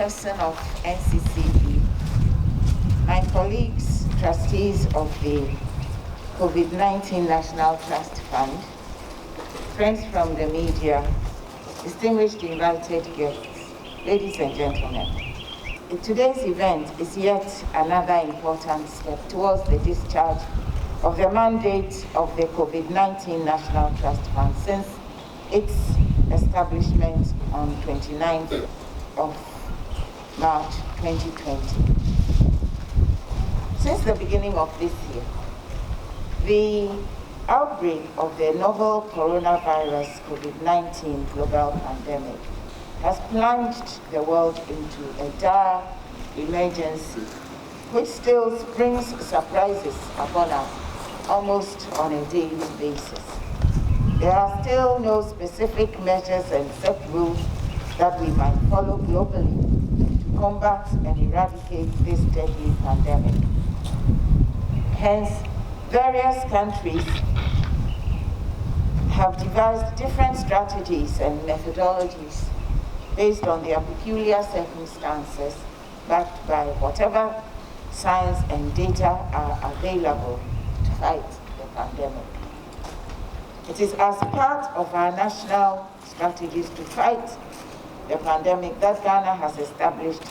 Chairperson of NCCE, my colleagues, trustees of the COVID-19 National Trust Fund, friends from the media, distinguished invited guests, ladies and gentlemen. Today's event is yet another important step towards the discharge of the mandate of the COVID-19 National Trust Fund since its establishment on 29th of March 2020. Since the beginning of this year, the outbreak of the novel coronavirus COVID-19 global pandemic has plunged the world into a dire emergency, which still brings surprises upon us almost on a daily basis. There are still no specific measures and set rules that we might follow globally to combat and eradicate this deadly pandemic. Hence, various countries have devised different strategies and methodologies based on their peculiar circumstances, backed by whatever science and data are available to fight the pandemic. It is as part of our national strategies to fight the pandemic that Ghana has established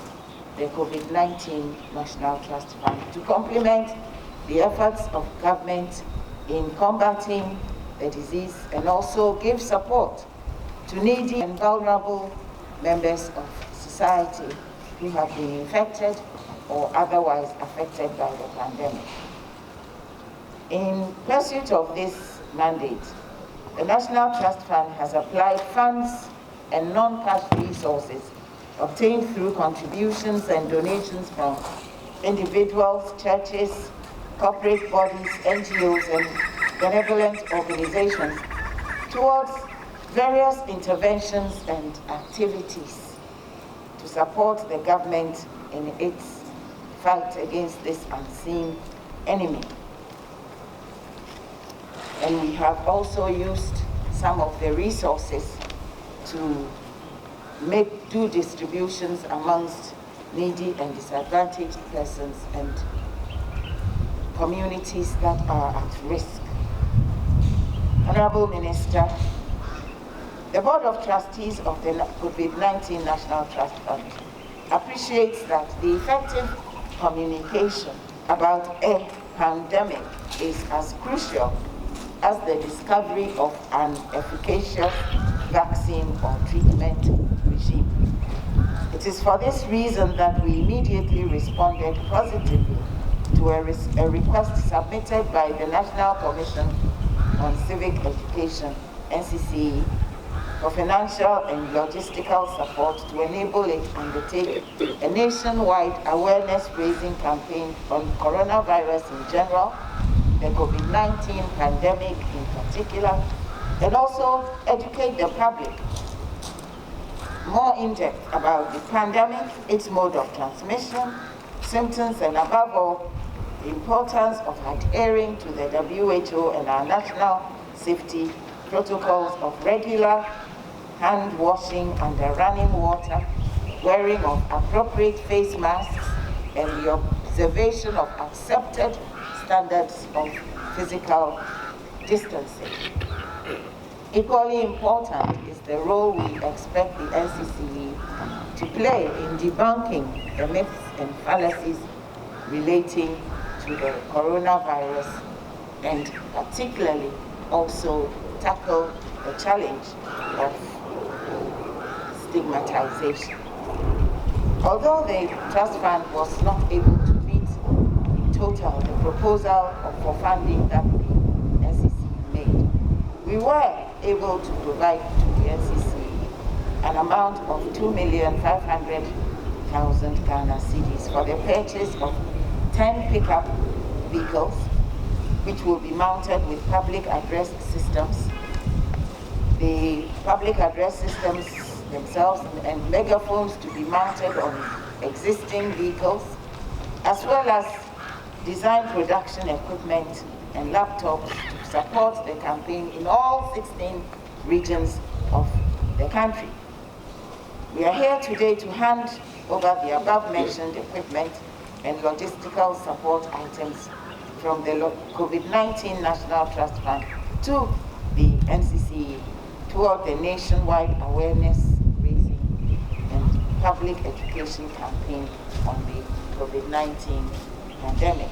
the COVID-19 National Trust Fund to complement the efforts of government in combating the disease and also give support to needy and vulnerable members of society who have been infected or otherwise affected by the pandemic. In pursuit of this mandate, the National Trust Fund has applied funds and non-cash resources obtained through contributions and donations from individuals, churches, corporate bodies, NGOs, and benevolent organizations towards various interventions and activities to support the government in its fight against this unseen enemy. And we have also used some of the resources to make due distributions amongst needy and disadvantaged persons and communities that are at risk. Honorable Minister, the Board of Trustees of the COVID-19 National Trust Fund appreciates that the effective communication about a pandemic is as crucial as the discovery of an efficacious vaccine or treatment regime. It is for this reason that we immediately responded positively to a request submitted by the National Commission on Civic Education, NCCE, for financial and logistical support to enable it to undertake a nationwide awareness-raising campaign on coronavirus in general, the COVID-19 pandemic in particular, and also educate the public more in depth about the pandemic, its mode of transmission, symptoms, and above all, the importance of adhering to the WHO and our national safety protocols of regular hand washing under running water, wearing of appropriate face masks, and the observation of accepted standards of physical distancing. Equally important is the role we expect the NCCE to play in debunking the myths and fallacies relating to the coronavirus, and particularly also tackle the challenge of stigmatization. Although the Trust Fund was not able to meet in total the proposal for funding that the NCCE made, we were able to provide to the NCCE an amount of 2,500,000 Ghana cedis for the purchase of 10 pickup vehicles, which will be mounted with public address systems. The public address systems themselves and megaphones to be mounted on existing vehicles, as well as design production equipment and laptops to support the campaign in all 16 regions of the country. We are here today to hand over the above-mentioned equipment and logistical support items from the COVID-19 National Trust Fund to the NCCE toward the nationwide awareness raising and public education campaign on the COVID-19 pandemic.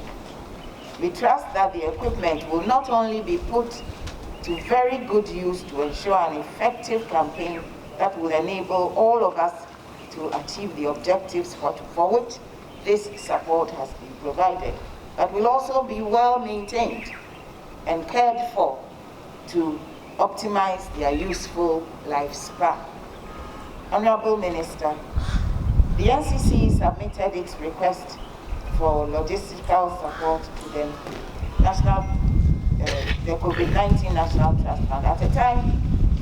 We trust that the equipment will not only be put to very good use to ensure an effective campaign that will enable all of us to achieve the objectives for which this support has been provided, but will also be well maintained and cared for to optimize their useful lifespan. Honorable Minister, the NCCE submitted its request for logistical support to the the COVID-19 National Trust Fund at a time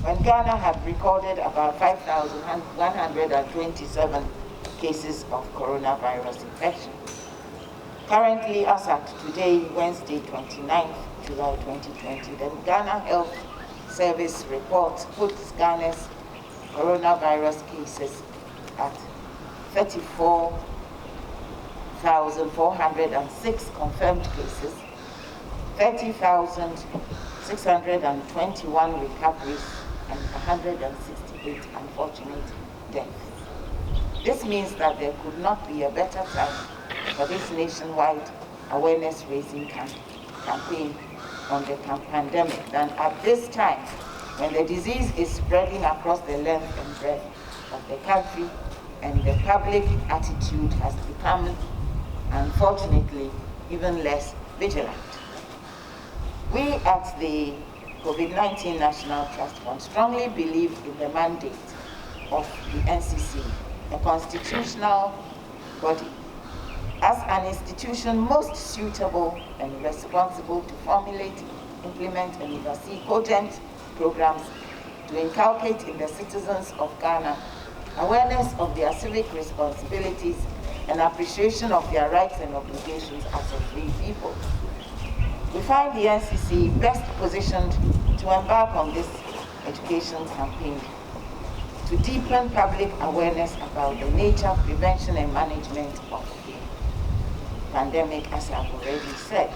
when Ghana had recorded about 5,127 cases of coronavirus infection. Currently, as at today, Wednesday, 29th July 2020, the Ghana Health Service report puts Ghana's coronavirus cases at 34,406 confirmed cases, 30,621 recoveries, and 168 unfortunate deaths. This means that there could not be a better time for this nationwide awareness-raising campaign on the pandemic than at this time when the disease is spreading across the length and breadth of the country and the public attitude has become, unfortunately, even less vigilant. We at the COVID-19 National Trust Fund strongly believe in the mandate of the NCCE, a constitutional body, as an institution most suitable and responsible to formulate, implement, and oversee cogent programs to inculcate in the citizens of Ghana awareness of their civic responsibilities and appreciation of their rights and obligations as a free people. We find the NCCE best positioned to embark on this education campaign to deepen public awareness about the nature, prevention, and management of the pandemic, as I've already said,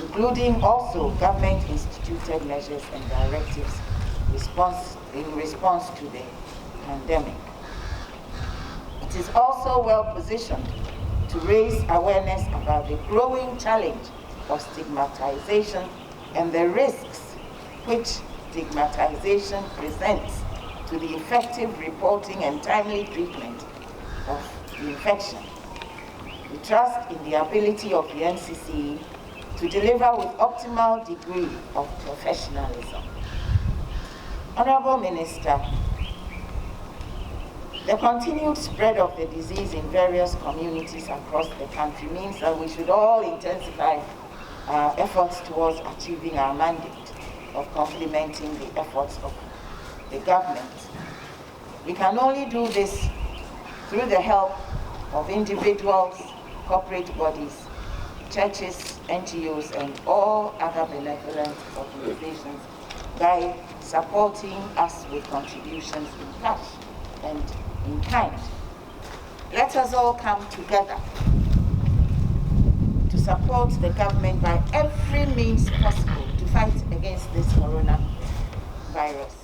including also government-instituted measures and directives in response to the pandemic. It is also well positioned to raise awareness about the growing challenge of stigmatization and the risks which stigmatization presents to the effective reporting and timely treatment of the infection. We trust in the ability of the NCCE to deliver with optimal degree of professionalism. Honorable Minister, the continued spread of the disease in various communities across the country means that we should all intensify our efforts towards achieving our mandate of complementing the efforts of the government. We can only do this through the help of individuals, corporate bodies, churches, NGOs, and all other benevolent organizations by supporting us with contributions in cash and in kind. Let us all come together to support the government by every means possible to fight against this coronavirus.